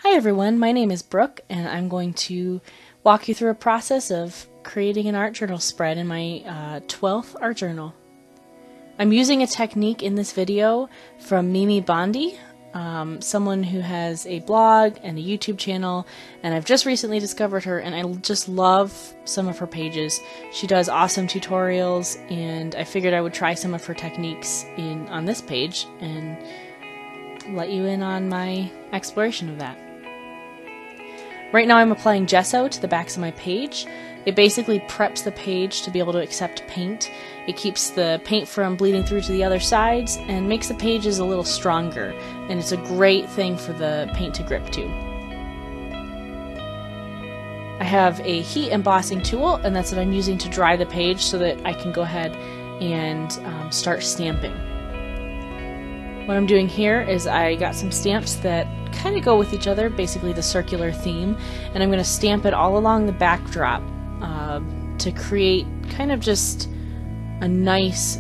Hi everyone, my name is Brooke and I'm going to walk you through a process of creating an art journal spread in my 12th art journal. I'm using a technique in this video from Mimi Bondi, someone who has a blog and a YouTube channel, and I've just recently discovered her and I just love some of her pages. She does awesome tutorials and I figured I would try some of her techniques on this page and let you in on my exploration of that. Right now I'm applying gesso to the backs of my page. It basically preps the page to be able to accept paint. It keeps the paint from bleeding through to the other sides and makes the pages a little stronger, and it's a great thing for the paint to grip to. I have a heat embossing tool, and that's what I'm using to dry the page so that I can go ahead and start stamping. What I'm doing here is I got some stamps that kind of go with each other, basically the circular theme, and I'm going to stamp it all along the backdrop to create kind of just a nice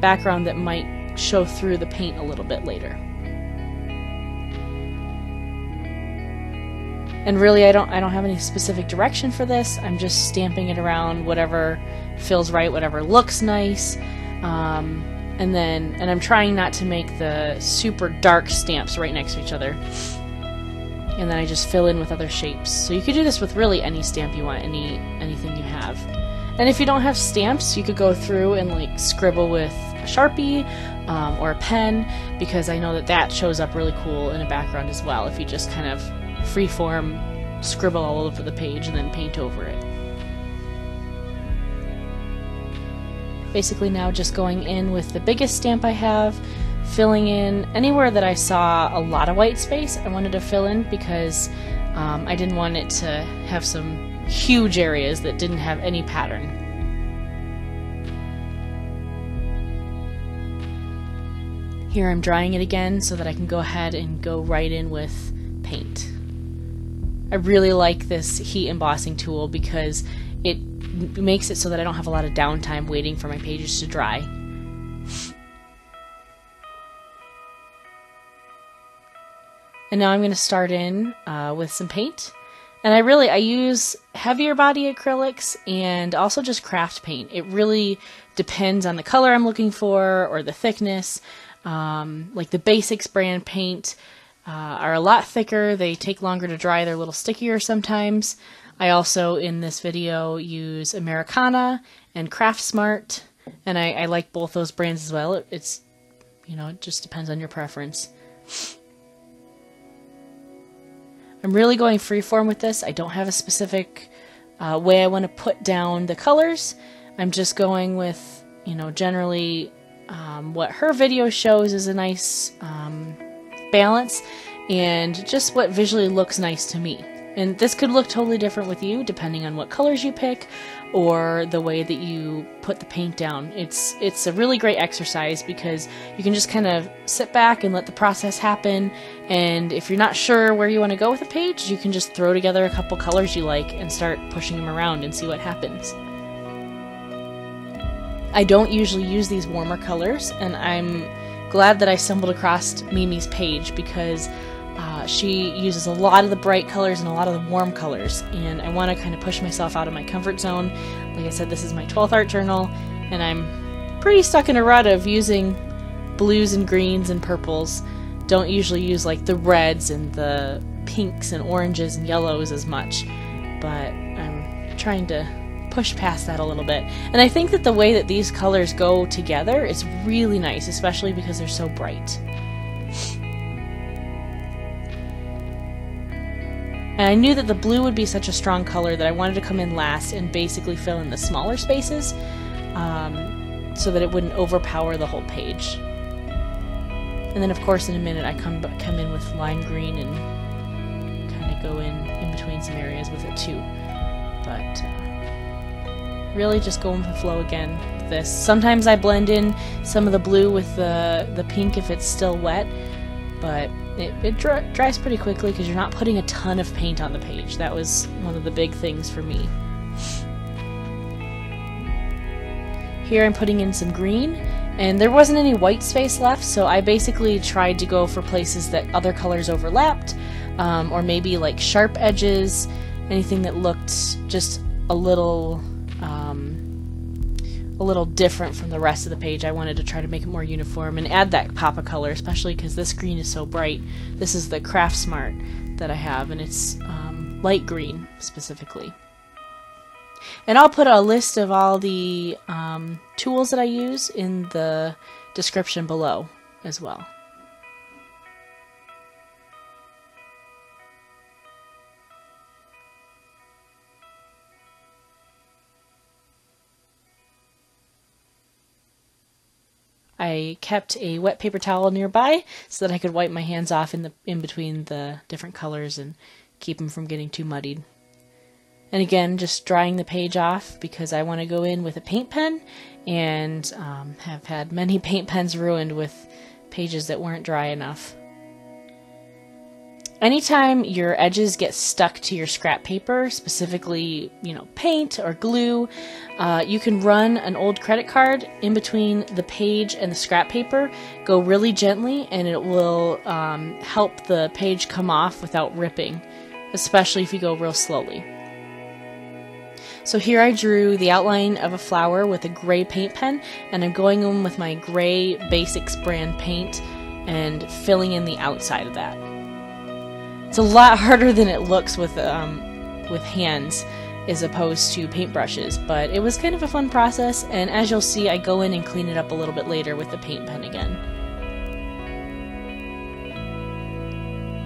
background that might show through the paint a little bit later. And really I don't have any specific direction for this. I'm just stamping it around whatever feels right, whatever looks nice. And I'm trying not to make the super dark stamps right next to each other. And then I just fill in with other shapes. So you could do this with really any stamp you want, anything you have. And if you don't have stamps, you could go through and like scribble with a Sharpie or a pen, because I know that shows up really cool in a background as well if you just kind of freeform scribble all over the page and then paint over it. Basically now just going in with the biggest stamp I have, filling in anywhere that I saw a lot of white space. I wanted to fill in because I didn't want it to have some huge areas that didn't have any pattern. Here I'm drying it again so that I can go ahead and go right in with paint. I really like this heat embossing tool because it makes it so that I don't have a lot of downtime waiting for my pages to dry. And now I'm going to start in with some paint. And I use heavier body acrylics and also just craft paint. It really depends on the color I'm looking for or the thickness. Like the Basics brand paint are a lot thicker. They take longer to dry. They're a little stickier sometimes. I also, in this video, use Americana and Craft Smart, and I like both those brands as well. It just depends on your preference. I'm really going freeform with this. I don't have a specific way I want to put down the colors. I'm just going with, generally what her video shows is a nice balance and just what visually looks nice to me. And this could look totally different with you, depending on what colors you pick or the way that you put the paint down. It's a really great exercise because you can just kind of sit back and let the process happen. And if you're not sure where you want to go with a page, you can just throw together a couple colors you like and start pushing them around and see what happens. I don't usually use these warmer colors, and I'm glad that I stumbled across Mimi's page because she uses a lot of the bright colors and a lot of the warm colors, and I want to kind of push myself out of my comfort zone. Like I said, this is my 12th art journal, and I'm pretty stuck in a rut of using blues and greens and purples. Don't usually use like the reds and the pinks and oranges and yellows as much, but I'm trying to push past that a little bit. And I think that the way that these colors go together is really nice, especially because they're so bright. And I knew that the blue would be such a strong color that I wanted to come in last and basically fill in the smaller spaces so that it wouldn't overpower the whole page. And then of course in a minute I come in with lime green and kind of go in between some areas with it too. But really just going with the flow again with this. Sometimes I blend in some of the blue with the pink if it's still wet, but it dries pretty quickly because you're not putting a ton of paint on the page. That was one of the big things for me. Here I'm putting in some green, and there wasn't any white space left, so I basically tried to go for places that other colors overlapped, or maybe like sharp edges, anything that looked just a little different from the rest of the page. I wanted to try to make it more uniform and add that pop of color, especially because this green is so bright. This is the Craft Smart that I have, and it's light green specifically. And I'll put a list of all the tools that I use in the description below as well. I kept a wet paper towel nearby so that I could wipe my hands off in between the different colors and keep them from getting too muddied. And again, just drying the page off because I want to go in with a paint pen, and have had many paint pens ruined with pages that weren't dry enough. Anytime your edges get stuck to your scrap paper, specifically, paint or glue, you can run an old credit card in between the page and the scrap paper, go really gently, and it will help the page come off without ripping, especially if you go real slowly. So here I drew the outline of a flower with a gray paint pen, and I'm going in with my gray Basics brand paint and filling in the outside of that. It's a lot harder than it looks with hands as opposed to paintbrushes, but it was kind of a fun process, and as you'll see, I go in and clean it up a little bit later with the paint pen again.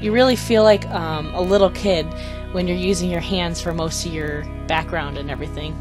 You really feel like a little kid when you're using your hands for most of your background and everything.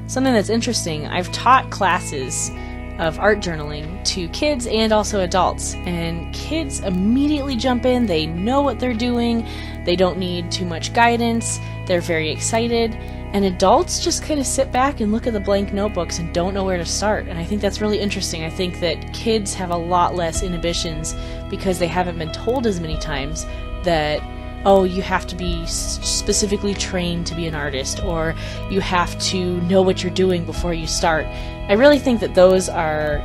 Something that's interesting, I've taught classes of art journaling to kids and also adults, and kids immediately jump in. They know what they're doing, they don't need too much guidance, they're very excited, and adults just kind of sit back and look at the blank notebooks and don't know where to start. And I think that's really interesting. I think that kids have a lot less inhibitions because they haven't been told as many times that, oh, you have to be specifically trained to be an artist, or you have to know what you're doing before you start. I really think that those are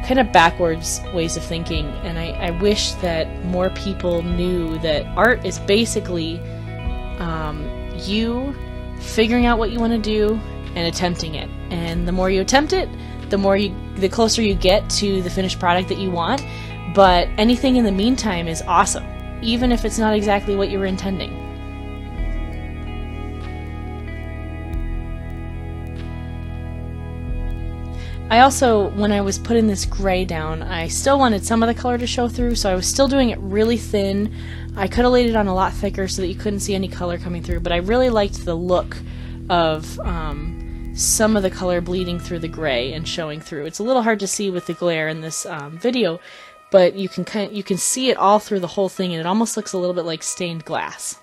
kind of backwards ways of thinking, and I wish that more people knew that art is basically you figuring out what you want to do and attempting it. And the more you attempt it, the closer you get to the finished product that you want. But anything in the meantime is awesome, even if it's not exactly what you were intending. I also, when I was putting this gray down, I still wanted some of the color to show through, so I was still doing it really thin. I could have laid it on a lot thicker so that you couldn't see any color coming through, but I really liked the look of some of the color bleeding through the gray and showing through. It's a little hard to see with the glare in this video, but you can see it all through the whole thing, and it almost looks a little bit like stained glass.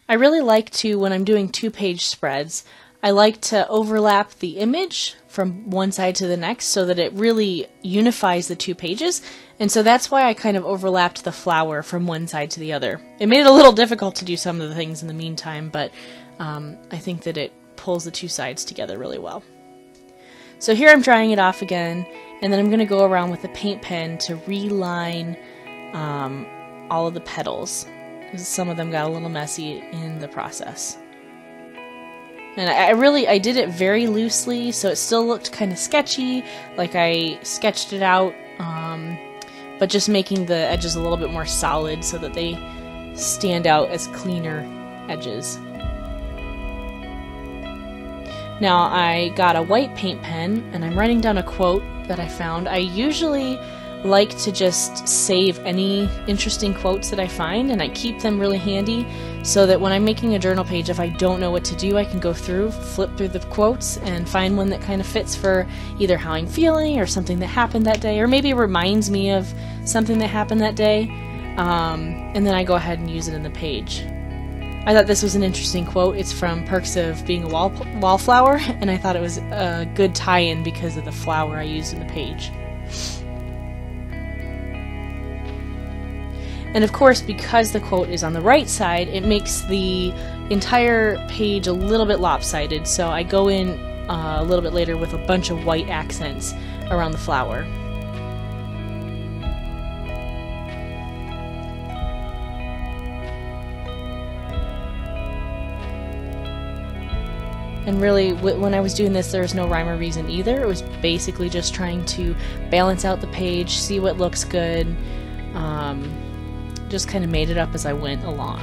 I really like to, when I'm doing 2-page spreads, I like to overlap the image from one side to the next so that it really unifies the 2 pages. And so that's why I kind of overlapped the flower from one side to the other. It made it a little difficult to do some of the things in the meantime, but I think that it pulls the 2 sides together really well. So here I'm drying it off again, and then I'm going to go around with the paint pen to reline all of the petals. Some of them got a little messy in the process. And I did it very loosely, so it still looked kind of sketchy, like I sketched it out, but just making the edges a little bit more solid so that they stand out as cleaner edges. Now I got a white paint pen, and I'm writing down a quote that I found. I usually like to just save any interesting quotes that I find, and I keep them really handy so that when I'm making a journal page, if I don't know what to do, I can go through, flip through the quotes, and find one that kind of fits for either how I'm feeling or something that happened that day, or maybe it reminds me of something that happened that day, and then I go ahead and use it in the page. I thought this was an interesting quote. It's from Perks of Being a Wallflower, and I thought it was a good tie-in because of the flower I used in the page. And of course, because the quote is on the right side, it makes the entire page a little bit lopsided. So I go in a little bit later with a bunch of white accents around the flower. And really, when I was doing this, there was no rhyme or reason either. It was basically just trying to balance out the page, see what looks good. Just kind of made it up as I went along.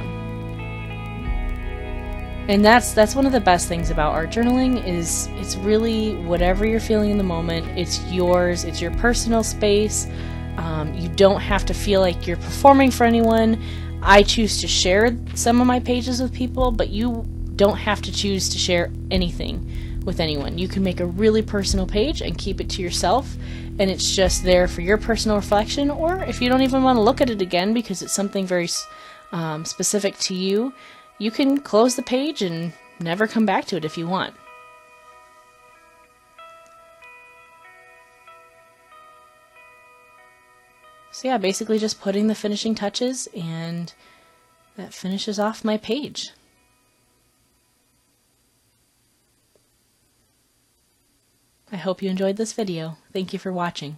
And that's one of the best things about art journaling, is it's really whatever you're feeling in the moment. It's yours. It's your personal space. You don't have to feel like you're performing for anyone. I choose to share some of my pages with people, but you don't have to choose to share anything with anyone. You can make a really personal page and keep it to yourself, and it's just there for your personal reflection. Or if you don't even want to look at it again because it's something very specific to you, you can close the page and never come back to it if you want. So yeah, basically just putting the finishing touches, and that finishes off my page. I hope you enjoyed this video. Thank you for watching.